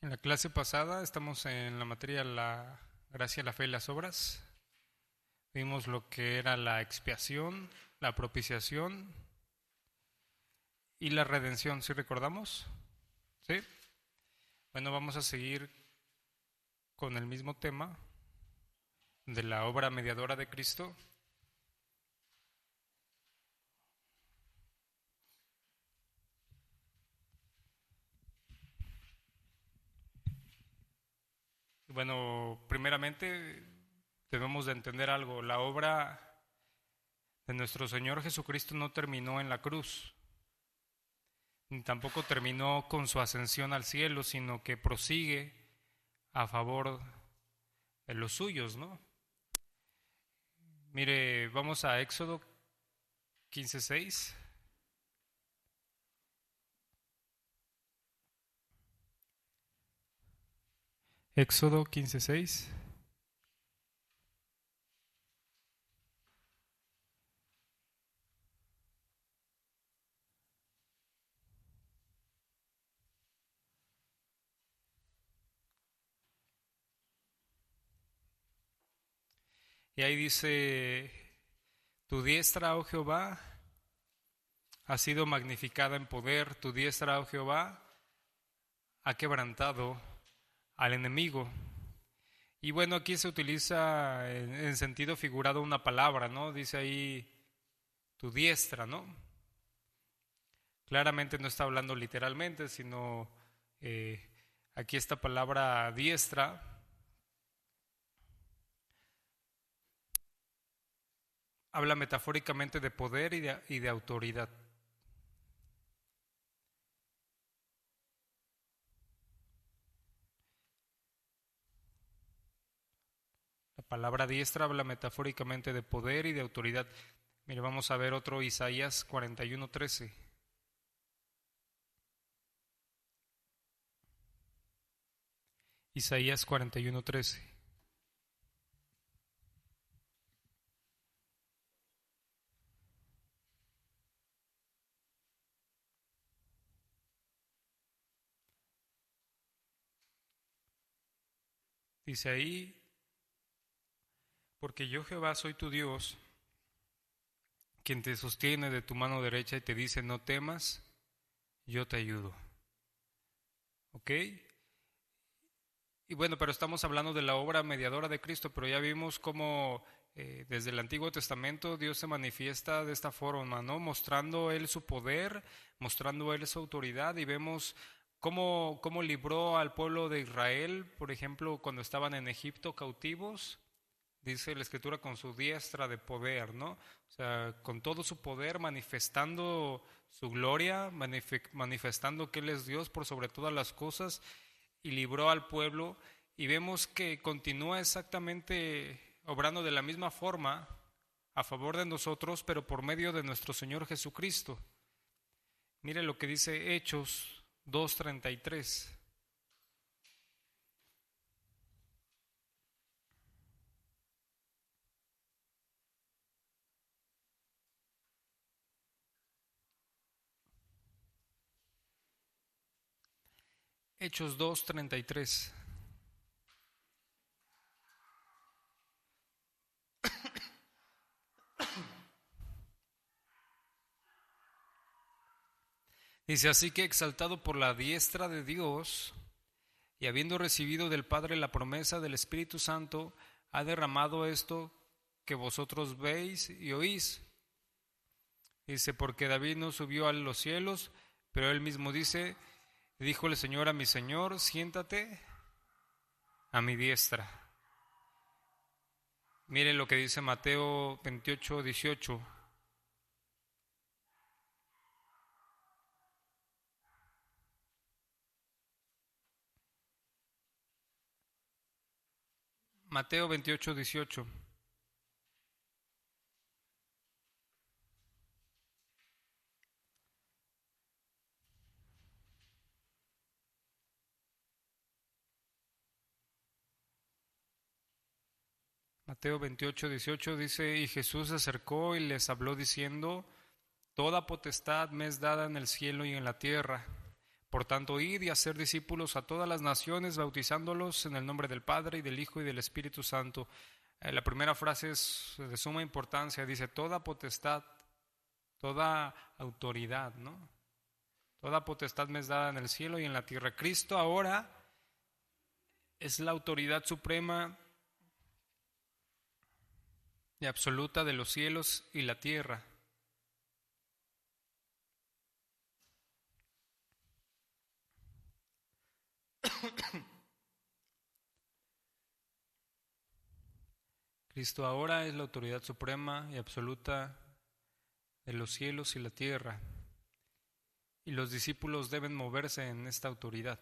En la clase pasada estamos en la materia la gracia, la fe y las obras. Vimos lo que era la expiación, la propiciación y la redención, ¿sí recordamos? ¿Sí? Bueno, vamos a seguir con el mismo tema de la obra mediadora de Cristo. Bueno, primeramente debemos de entender algo. La obra de nuestro Señor Jesucristo no terminó en la cruz, ni tampoco terminó con su ascensión al cielo, sino que prosigue a favor de los suyos, ¿no? Mire, vamos a Éxodo 15:6. Éxodo 15:6. Y ahí dice, tu diestra, oh Jehová, ha sido magnificada en poder, tu diestra, oh Jehová, ha quebrantado al enemigo. Y bueno, aquí se utiliza en sentido figurado una palabra, ¿no? Dice ahí tu diestra, ¿no? Claramente no está hablando literalmente, sino eh, aquí esta palabra diestra habla metafóricamente de poder y de autoridad. La palabra diestra habla metafóricamente de poder y de autoridad. Mire, vamos a ver otro Isaías 41:13. Isaías 41:13. Dice ahí, porque yo Jehová soy tu Dios, quien te sostiene de tu mano derecha y te dice, no temas, yo te ayudo. ¿Ok? Y bueno, pero estamos hablando de la obra mediadora de Cristo, pero ya vimos cómo desde el Antiguo Testamento Dios se manifiesta de esta forma, ¿no? Mostrando Él su poder, mostrando Él su autoridad y vemos cómo libró al pueblo de Israel, por ejemplo, cuando estaban en Egipto cautivos, dice la Escritura, con su diestra de poder, ¿no? O sea, con todo su poder manifestando su gloria, manifestando que Él es Dios por sobre todas las cosas y libró al pueblo y vemos que continúa exactamente obrando de la misma forma a favor de nosotros, pero por medio de nuestro Señor Jesucristo. Mire lo que dice Hechos 2:33. Hechos 2:33. Dice, así que exaltado por la diestra de Dios y habiendo recibido del Padre la promesa del Espíritu Santo, ha derramado esto que vosotros veis y oís. Dice, porque David no subió a los cielos, pero él mismo dice, díjole Señor a mi Señor, siéntate a mi diestra. Mire lo que dice Mateo 28:18. Mateo 28:18. Mateo 28:18 dice, y Jesús se acercó y les habló diciendo, toda potestad me es dada en el cielo y en la tierra. Por tanto, id y hacer discípulos a todas las naciones, bautizándolos en el nombre del Padre, y del Hijo, y del Espíritu Santo. La primera frase es de suma importancia, dice, toda potestad, toda autoridad, ¿no? Toda potestad me es dada en el cielo y en la tierra. Cristo ahora es la autoridad suprema y absoluta de los cielos y la tierra. Cristo ahora es la autoridad suprema y absoluta de los cielos y la tierra, y los discípulos deben moverse en esta autoridad.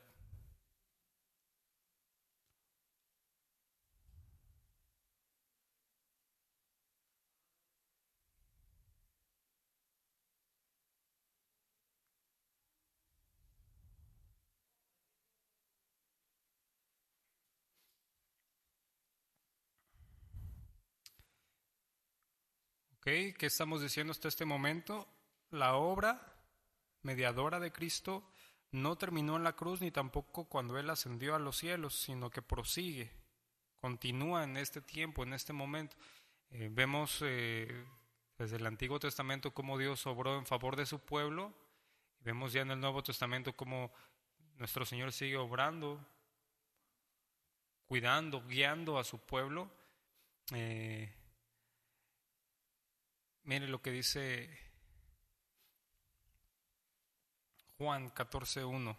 ¿Ok? ¿Qué estamos diciendo hasta este momento? La obra mediadora de Cristo no terminó en la cruz ni tampoco cuando Él ascendió a los cielos, sino que prosigue, continúa en este tiempo, en este momento. Vemos desde el Antiguo Testamento cómo Dios obró en favor de su pueblo. Vemos ya en el Nuevo Testamento cómo nuestro Señor sigue obrando, cuidando, guiando a su pueblo. Mire lo que dice Juan 14:1.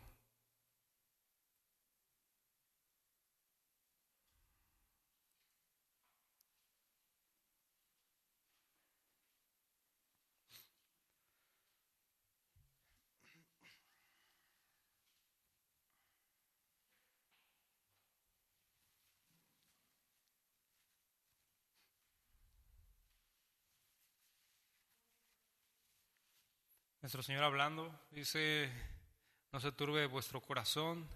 Nuestro Señor hablando, dice, no se turbe vuestro corazón,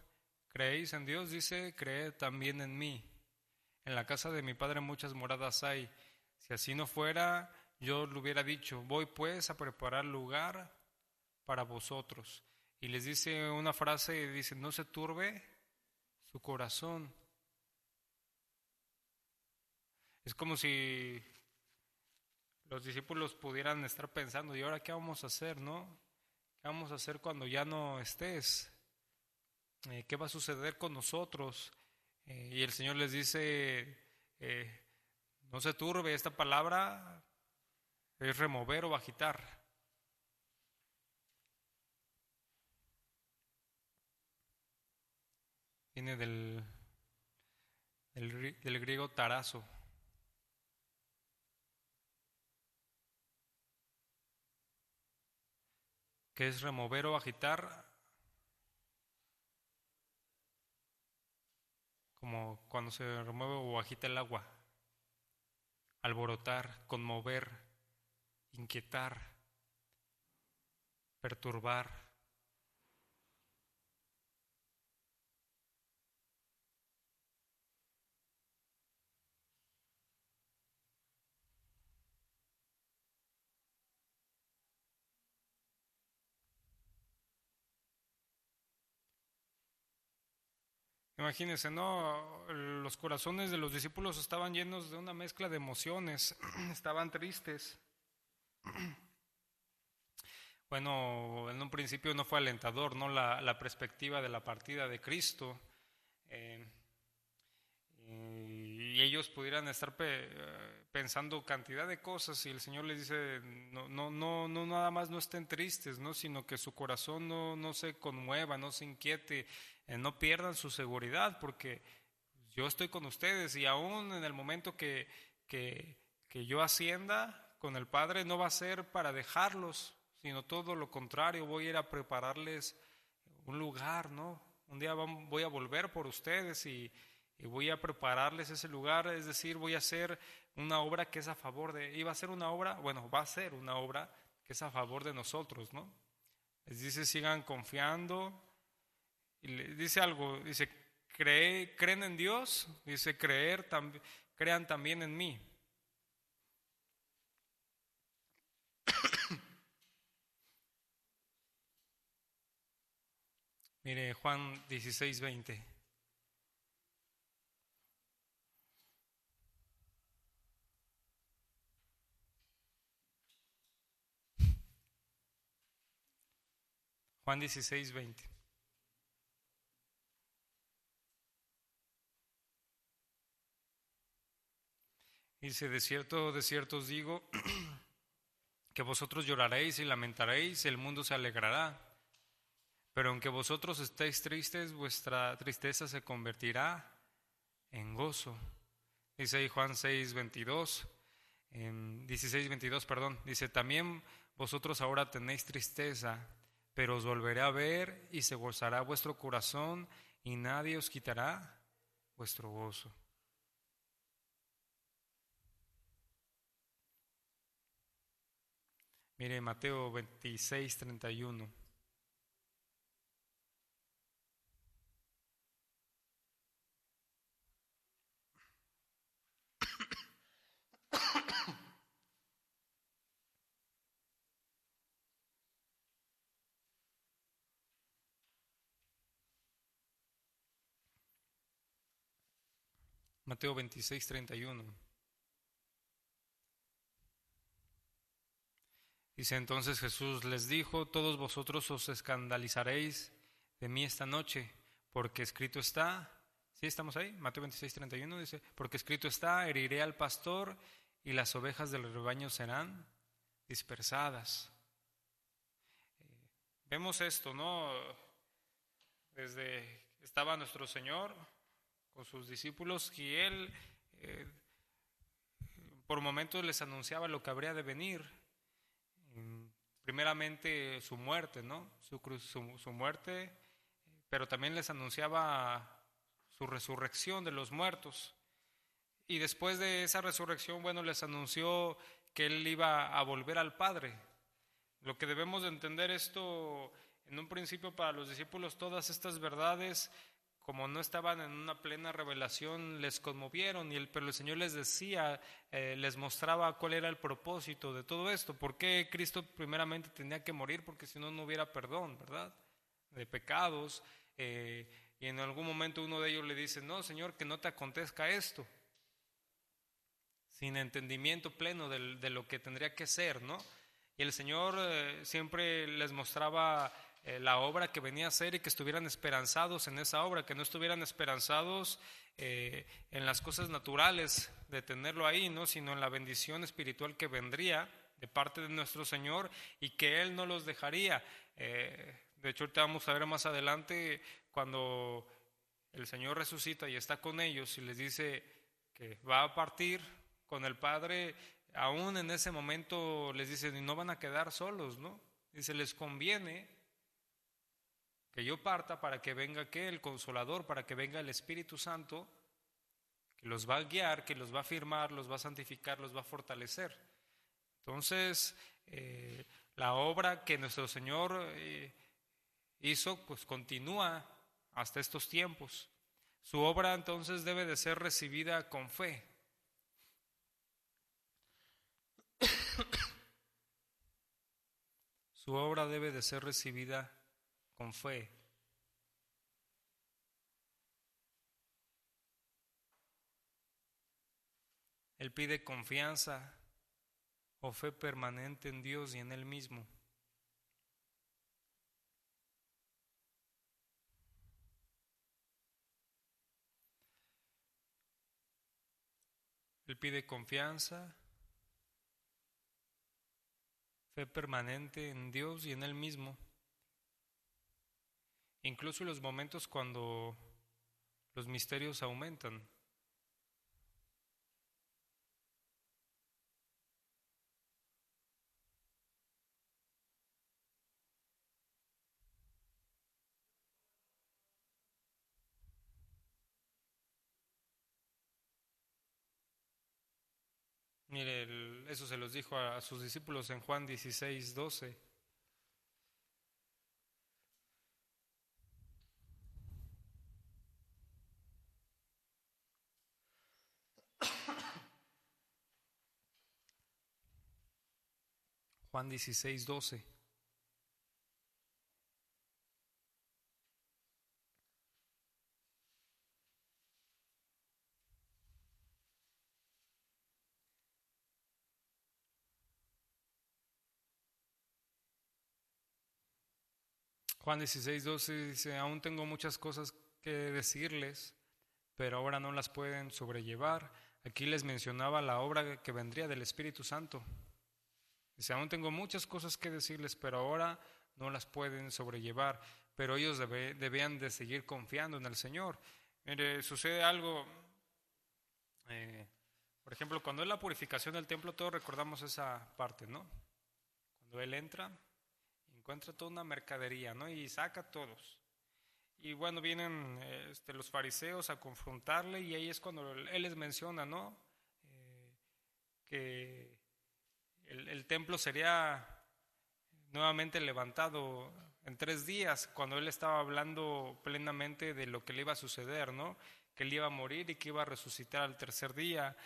creéis en Dios, dice, creed también en mí. En la casa de mi Padre muchas moradas hay. Si así no fuera, yo le hubiera dicho, voy pues a preparar lugar para vosotros. Y les dice una frase, dice, no se turbe su corazón. Es como si los discípulos pudieran estar pensando, ¿y ahora qué vamos a hacer, no? ¿Qué vamos a hacer cuando ya no estés? ¿Qué va a suceder con nosotros? Y el Señor les dice, no se turbe, esta palabra es remover o agitar. Viene del griego tarazo, que es remover o agitar, como cuando se remueve o agita el agua, alborotar, conmover, inquietar, perturbar. Imagínense, ¿no? Los corazones de los discípulos estaban llenos de una mezcla de emociones, estaban tristes. Bueno, en un principio no fue alentador, ¿no? La perspectiva de la partida de Cristo. Eh, y ellos pudieran estar pensando cantidad de cosas y el Señor les dice, no, no, no, no nada más no estén tristes, ¿no? Sino que su corazón no se conmueva, no se inquiete, no pierdan su seguridad, porque yo estoy con ustedes y aún en el momento que yo ascienda con el Padre no va a ser para dejarlos, sino todo lo contrario, voy a ir a prepararles un lugar, ¿no? Un día voy a volver por ustedes y voy a prepararles ese lugar, es decir, voy a hacer una obra que es a favor de, iba a ser una obra, bueno, va a ser una obra que es a favor de nosotros, ¿no? Les dice, sigan confiando, y les dice algo, dice, creen en Dios, dice, crean también en mí. Mire, Juan 16:20. Juan 16:20. Dice, de cierto os digo, que vosotros lloraréis y lamentaréis, el mundo se alegrará. Pero aunque vosotros estéis tristes, vuestra tristeza se convertirá en gozo. Dice ahí Juan 6:22, 16:22, perdón. Dice, también vosotros ahora tenéis tristeza, pero os volveré a ver y se gozará vuestro corazón y nadie os quitará vuestro gozo. Mire, Mateo 26:31. Mateo 26:31. Dice, entonces Jesús les dijo, todos vosotros os escandalizaréis de mí esta noche, porque escrito está, ¿sí estamos ahí? Mateo 26:31 dice, porque escrito está, heriré al pastor y las ovejas del rebaño serán dispersadas. Vemos esto, ¿no? Desde estaba nuestro Señor con sus discípulos y Él eh, por momentos les anunciaba lo que habría de venir. Primeramente su muerte, ¿no? Su muerte, pero también les anunciaba su resurrección de los muertos. Y después de esa resurrección, bueno, les anunció que Él iba a volver al Padre. Lo que debemos de entender esto, en un principio para los discípulos, todas estas verdades, como no estaban en una plena revelación, les conmovieron, pero el Señor les decía, les mostraba cuál era el propósito de todo esto, por qué Cristo primeramente tenía que morir, porque si no, no hubiera perdón, ¿verdad? De pecados, y en algún momento uno de ellos le dice, no, Señor, que no te acontezca esto, sin entendimiento pleno de lo que tendría que ser, ¿no? Y el Señor siempre les mostraba la obra que venía a hacer y que estuvieran esperanzados en esa obra, que no estuvieran esperanzados en las cosas naturales de tenerlo ahí, ¿no? Sino en la bendición espiritual que vendría de parte de nuestro Señor y que Él no los dejaría. De hecho, ahorita vamos a ver más adelante cuando el Señor resucita y está con ellos y les dice que va a partir con el Padre, aún en ese momento les dice, no van a quedar solos, ¿no? Dice, les conviene que yo parta para que venga ¿qué? El Consolador, para que venga el Espíritu Santo, que los va a guiar, que los va a afirmar, los va a santificar, los va a fortalecer. Entonces, la obra que nuestro Señor hizo, pues continúa hasta estos tiempos. Su obra entonces debe de ser recibida con fe. Su obra debe de ser recibida con fe. Él pide confianza o fe permanente en Dios y en Él mismo. Él pide confianza, fe permanente en Dios y en Él mismo. Incluso en los momentos cuando los misterios aumentan. Mire, eso se los dijo a sus discípulos en Juan 16:12. Juan 16:12. Juan 16:12 dice, aún tengo muchas cosas que decirles, pero ahora no las pueden sobrellevar. Aquí les mencionaba la obra que vendría del Espíritu Santo. Dice, aún tengo muchas cosas que decirles, pero ahora no las pueden sobrellevar. Pero ellos debían de seguir confiando en el Señor. Mire, sucede algo, eh, por ejemplo, cuando es la purificación del templo, todos recordamos esa parte, ¿no? Cuando Él entra, encuentra toda una mercadería, ¿no? Y saca a todos. Y bueno, vienen los fariseos a confrontarle y ahí es cuando Él les menciona, ¿no? Que el templo sería nuevamente levantado en 3 días, cuando él estaba hablando plenamente de lo que le iba a suceder, ¿no? Que él iba a morir y que iba a resucitar al tercer día.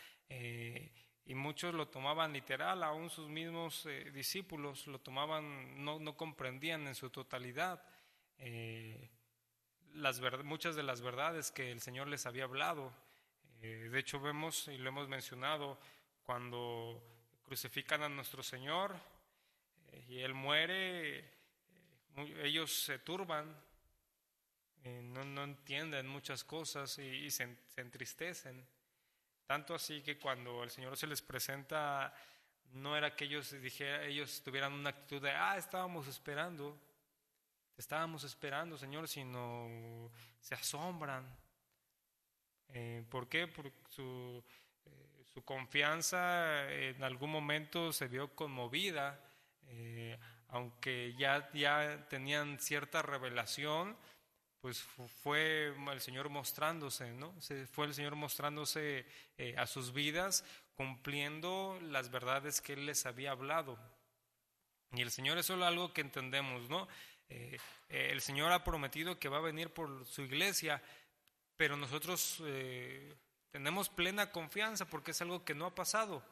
Y muchos lo tomaban literal, aún sus mismos discípulos lo tomaban, no comprendían en su totalidad muchas de las verdades que el Señor les había hablado. De hecho vemos, y lo hemos mencionado, cuando crucifican a nuestro Señor y Él muere, ellos se turban, no entienden muchas cosas y se entristecen. Tanto así que cuando el Señor se les presenta, no era que ellos tuvieran una actitud de, estábamos esperando, Señor, sino se asombran. ¿Por qué? Porque su confianza en algún momento se vio conmovida, aunque ya tenían cierta revelación, pues fue el Señor mostrándose, ¿no? Fue el Señor mostrándose a sus vidas, cumpliendo las verdades que Él les había hablado. Y el Señor es solo algo que entendemos, ¿no? El Señor ha prometido que va a venir por su iglesia, pero nosotros tenemos plena confianza porque es algo que no ha pasado.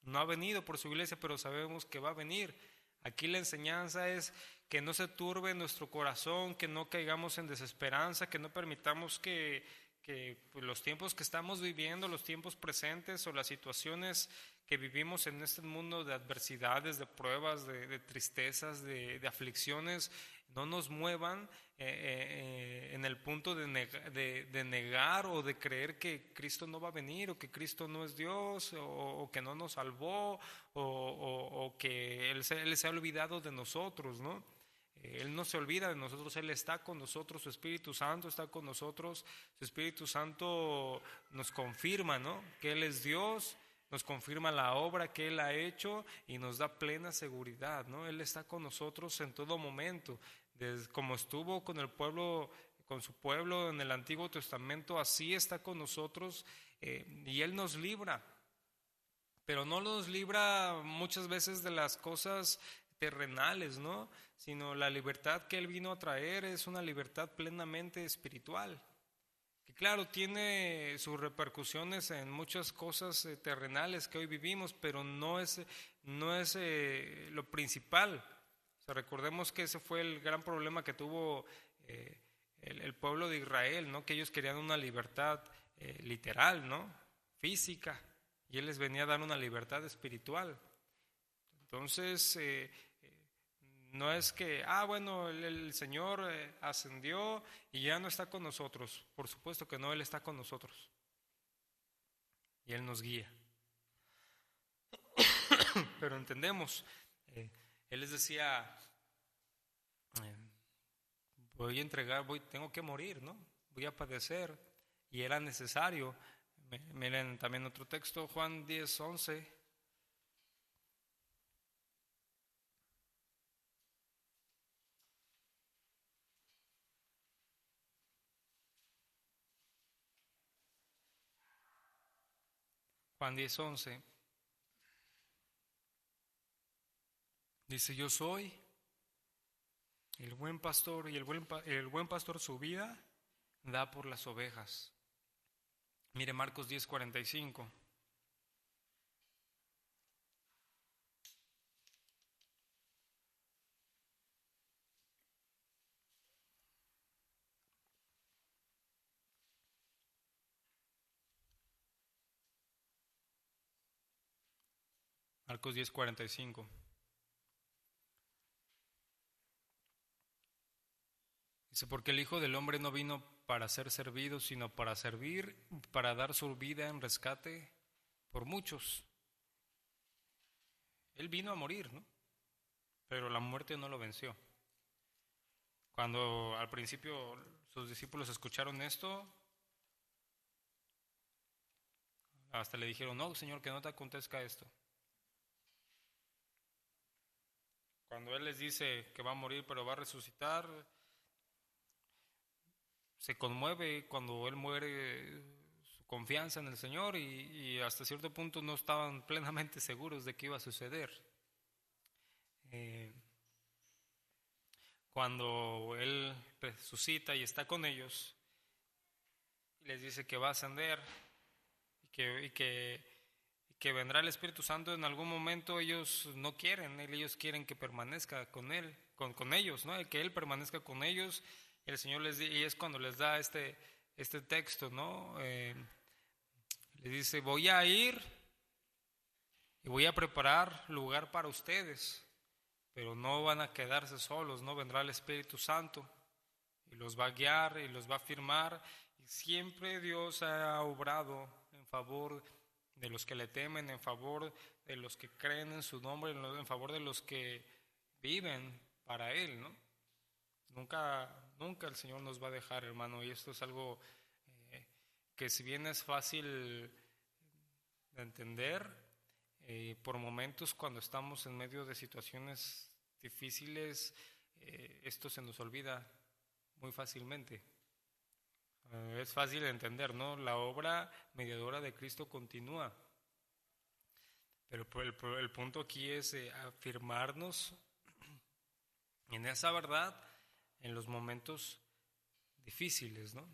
No ha venido por su iglesia, pero sabemos que va a venir. Aquí la enseñanza es que no se turbe nuestro corazón, que no caigamos en desesperanza, que no permitamos que pues, los tiempos que estamos viviendo, los tiempos presentes o las situaciones que vivimos en este mundo de adversidades, de pruebas, de tristezas, de aflicciones, no nos muevan en el punto de negar o de creer que Cristo no va a venir o que Cristo no es Dios o que no nos salvó o que Él se ha olvidado de nosotros, ¿no? Él no se olvida de nosotros, Él está con nosotros, su Espíritu Santo está con nosotros, su Espíritu Santo nos confirma, ¿no? Que Él es Dios, nos confirma la obra que Él ha hecho y nos da plena seguridad, ¿no? Él está con nosotros en todo momento, como estuvo con el pueblo, con su pueblo en el Antiguo Testamento, así está con nosotros y Él nos libra, pero no nos libra muchas veces de las cosas terrenales, ¿no? Sino la libertad que Él vino a traer es una libertad plenamente espiritual, que claro, tiene sus repercusiones en muchas cosas terrenales que hoy vivimos, pero no es lo principal. O sea, recordemos que ese fue el gran problema que tuvo el pueblo de Israel, ¿no? Que ellos querían una libertad literal, ¿no? Física, y Él les venía a dar una libertad espiritual. Entonces, no es que, bueno, el Señor ascendió y ya no está con nosotros. Por supuesto que no, Él está con nosotros. Y Él nos guía. Pero entendemos, Él les decía, voy a entregar, tengo que morir, ¿no? Voy a padecer. Y era necesario. Miren también otro texto, Juan 10:11. Juan 10:11 dice, yo soy el buen pastor y el buen pastor su vida da por las ovejas. Mire Marcos 10:45. Marcos 10:45. Dice, porque el Hijo del Hombre no vino para ser servido, sino para servir, para dar su vida en rescate por muchos. Él vino a morir, ¿no? Pero la muerte no lo venció. Cuando al principio sus discípulos escucharon esto, hasta le dijeron, no, Señor, que no te acontezca esto. Cuando Él les dice que va a morir pero va a resucitar, se conmueve cuando Él muere su confianza en el Señor y hasta cierto punto no estaban plenamente seguros de qué iba a suceder. Eh, Cuando Él resucita y está con ellos, les dice que va a ascender y que vendrá el Espíritu Santo en algún momento. Ellos no quieren, ellos quieren que permanezca con Él, con ellos, ¿no? Que Él permanezca con ellos. El Señor y es cuando les da este texto, ¿no? Les dice, voy a ir y voy a preparar lugar para ustedes, pero no van a quedarse solos, ¿no? Vendrá el Espíritu Santo y los va a guiar y los va a afirmar. Y siempre Dios ha obrado en favor de los que le temen, en favor de los que creen en su nombre, en favor de los que viven para Él, ¿no? Nunca el Señor nos va a dejar, hermano, y esto es algo que si bien es fácil de entender, por momentos cuando estamos en medio de situaciones difíciles, esto se nos olvida muy fácilmente. Es fácil de entender, ¿no? La obra mediadora de Cristo continúa, pero el punto aquí es afirmarnos en esa verdad en los momentos difíciles, ¿no?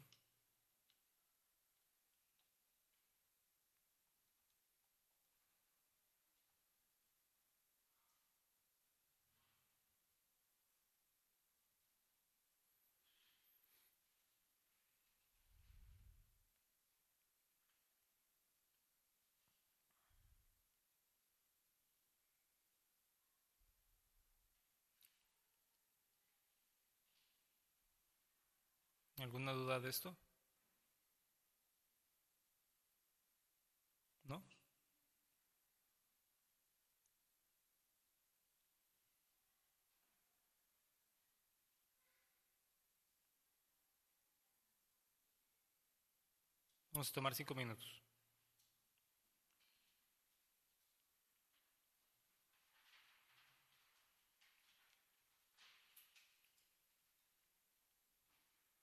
¿Alguna duda de esto? ¿No? Vamos a tomar 5 minutos.